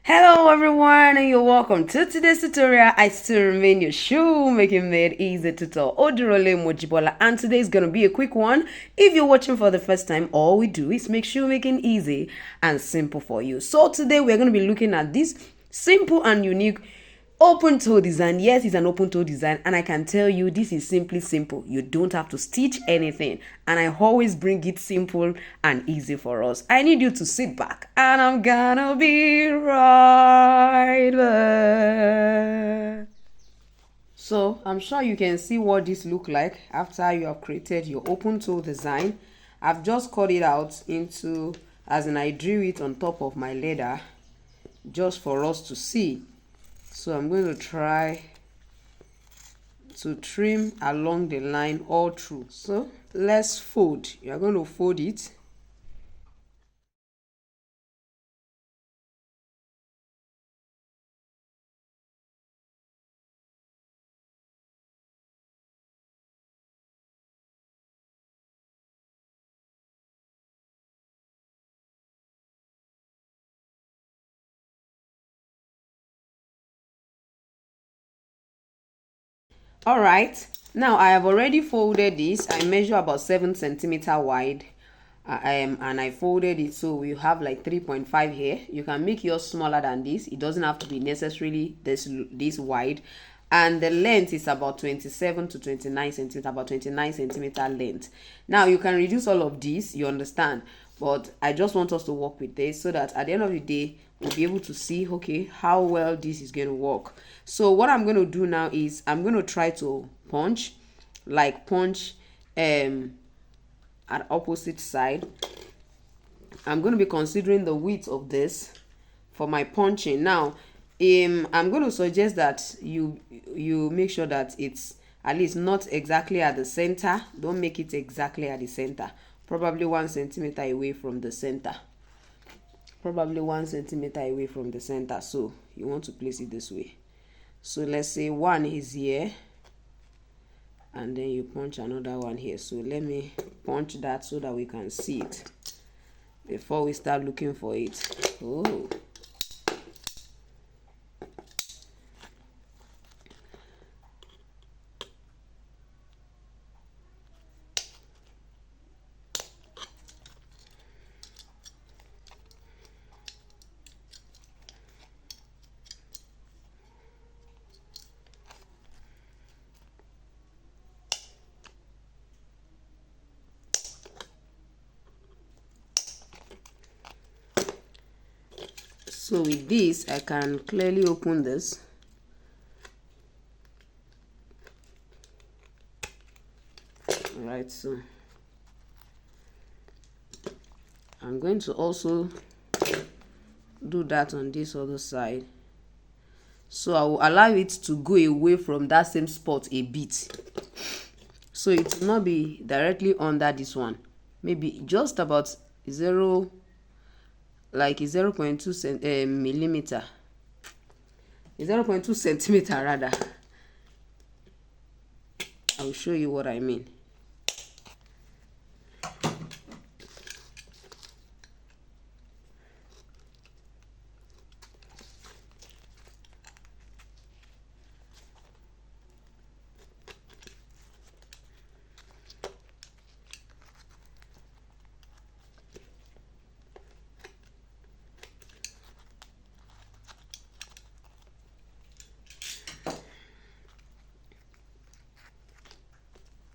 Hello everyone and you're welcome to today's tutorial. I still remain your shoemaking made easy tutor Odirole Mojibola, and today is gonna be a quick one. If you're watching for the first time, all we do is make shoemaking easy and simple for you. So today we're gonna be looking at this simple and unique open toe design. Yes, it's an open toe design, and I can tell you this is simply simple. You don't have to stitch anything, and I always bring it simple and easy for us. I need you to sit back, and I'm gonna be right there. So I'm sure you can see what this look like after you have created your open toe design. I've just cut it out into, as in I drew it on top of my leather just for us to see. So I'm going to try to trim along the line all through. So let's fold. You're going to fold it. All right, now I have already folded this. I measure about 7 centimeter wide, and I folded it so we have like 3.5 here. You can make yours smaller than this. It doesn't have to be necessarily this wide, and the length is about 27 to 29 centimeter, about 29 centimeter length. Now you can reduce all of this, you understand, but I just want us to work with this so that at the end of the day we'll be able to see, okay, how well this is going to work. So what I'm going to do now is I'm going to try to punch at opposite side. I'm going to be considering the width of this for my punching. Now I'm going to suggest that you make sure that it's at least not exactly at the center. Don't make it exactly at the center, probably 1 centimeter away from the center, probably 1 centimeter away from the center. So you want to place it this way. So let's say 1 is here, and then you punch another one here. So let me punch that so that we can see it before we start looking for it. Oh, so with this I can clearly open this. All right, so I'm going to also do that on this other side. So I will allow it to go away from that same spot a bit, so it will not be directly under this one, maybe just about 0.2 millimeter, 0.2 centimeter rather. I'll show you what I mean.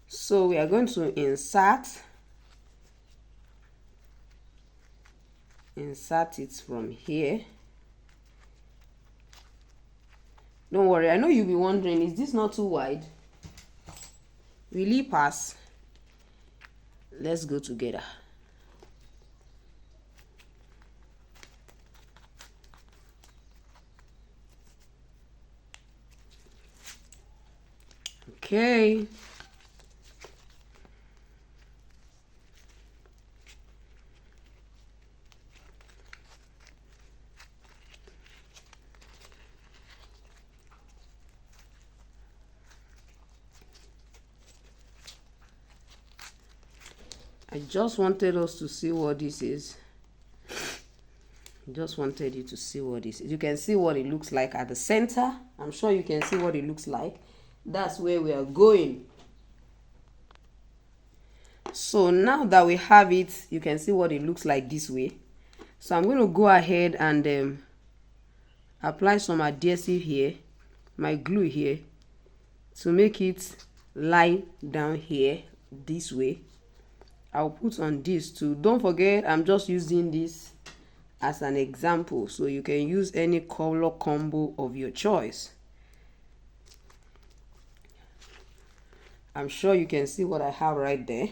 So we are going to insert it from here. Don't worry, I know you'll be wondering, is this not too wide? Will it pass? Let's go together. Okay. I just wanted us to see what this is. just wanted you to see what this is. You can see what it looks like at the center. I'm sure you can see what it looks like. That's where we are going. So now that we have it, you can see what it looks like this way. So I'm going to go ahead and apply some adhesive here, my glue here, to make it lie down here this way. I'll put on this too. Don't forget, I'm just using this as an example, so you can use any color combo of your choice. I'm sure you can see what I have right there.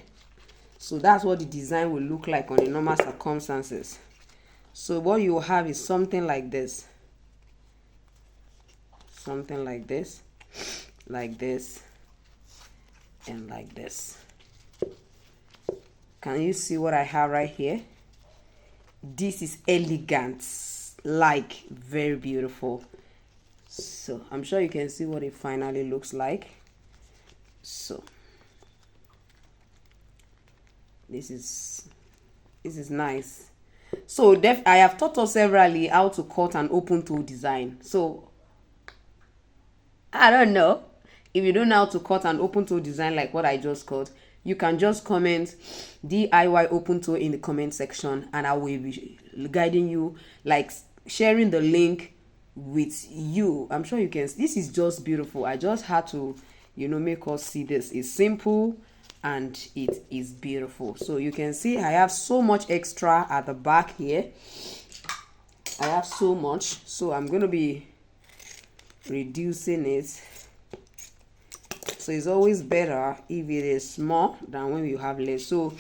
So that's what the design will look like on the normal circumstances. So what you will have is something like this. Something like this, and like this. Can you see what I have right here? This is elegant, like very beautiful. So I'm sure you can see what it finally looks like. So this is nice. So I have taught us severally how to cut an open toe design. So I don't know if you don't know how to cut an open toe design like what I just cut. You can just comment DIY open toe in the comment section, and I will be guiding you, like sharing the link with you. I'm sure you can. This is just beautiful. I just had to, make us see this. It's simple and it is beautiful. So you can see I have so much extra at the back here. I have so much. So I'm going to be reducing it. So it's always better if it is small than when you have less. So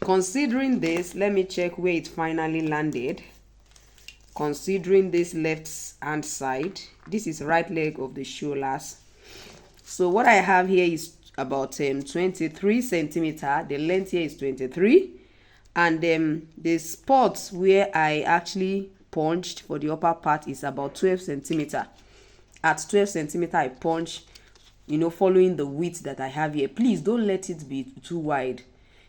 considering this, let me check where it finally landed. Considering this left hand side, this is right leg of the shoulders. So what I have here is about 23 centimeter. The length here is 23, and the spots where I actually punched for the upper part is about 12 centimeter. At 12 centimeter, I punch, following the width that I have here. Please don't let it be too wide,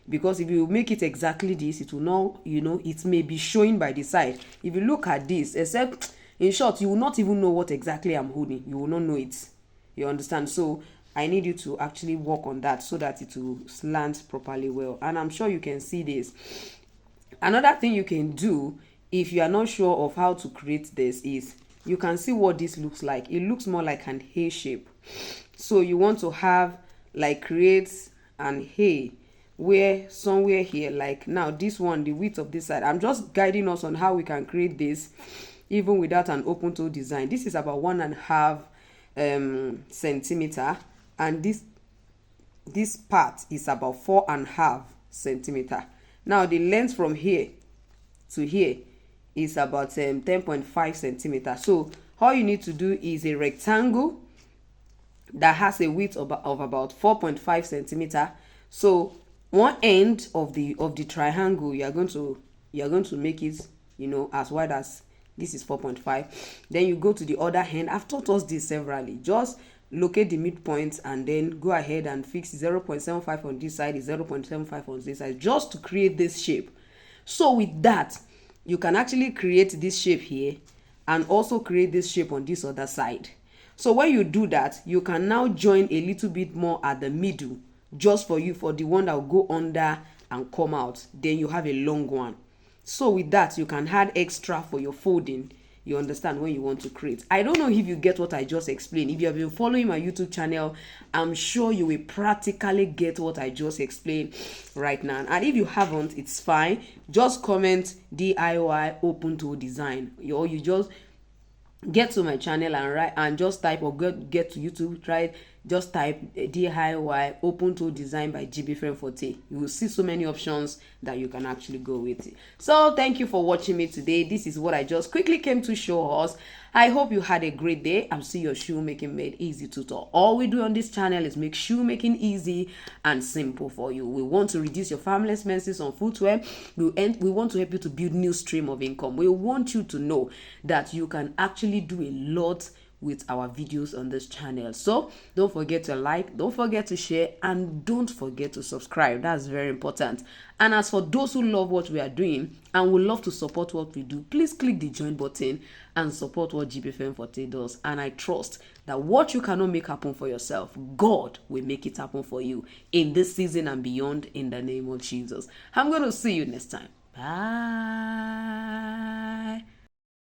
because if you make it exactly this, it will not, it may be showing by the side. If you look at this, except in short, you will not even know what exactly I'm holding. You will not know it. You understand? So I need you to actually work on that so that it will slant properly well. And I'm sure you can see this. Another thing you can do if you are not sure of how to create this is, you can see what this looks like. It looks more like an A shape. So you want to have, create an A where somewhere here, like now this one, the width of this side. I'm just guiding us on how we can create this even without an open toe design. This is about 1.5 centimeter, and this part is about 4.5 centimeter. Now the length from here to here is about 10.5 centimeter. So all you need to do is a rectangle that has a width of about 4.5 centimeter. So one end of the triangle, you are going to make it, as wide as this is 4.5. Then you go to the other hand. I've taught us this severally. Just locate the midpoint and then go ahead and fix 0.75 on this side, 0.75 on this side, just to create this shape. So with that, you can actually create this shape here and also create this shape on this other side. So when you do that, you can now join a little bit more at the middle, just for the one that will go under and come out. Then you have a long one. So with that, you can add extra for your folding. You understand, when you want to create. I don't know if you get what I just explained. If you have been following my YouTube channel, I'm sure you will practically get what I just explained right now. And if you haven't, it's fine. Just comment DIY open toe design, or you just get to my channel and write and just type, or get to YouTube, try it. Just type DIY open toe design by Jibbyfemforte. You will see so many options that you can actually go with it. So thank you for watching me today. This is what I just quickly came to show us. I hope you had a great day. I'm still your shoemaking made easy tutor. All we do on this channel is make shoemaking easy and simple for you. We want to reduce your family expenses on footwear. We want to help you to build new stream of income. We want you to know that you can actually do a lot with our videos on this channel. So don't forget to like, don't forget to share, and don't forget to subscribe. That's very important. And as for those who love what we are doing and would love to support what we do, please click the join button and support what Jibbyfemforte does. And I trust that what you cannot make happen for yourself, God will make it happen for you in this season and beyond, in the name of Jesus. I'm going to see you next time. Bye.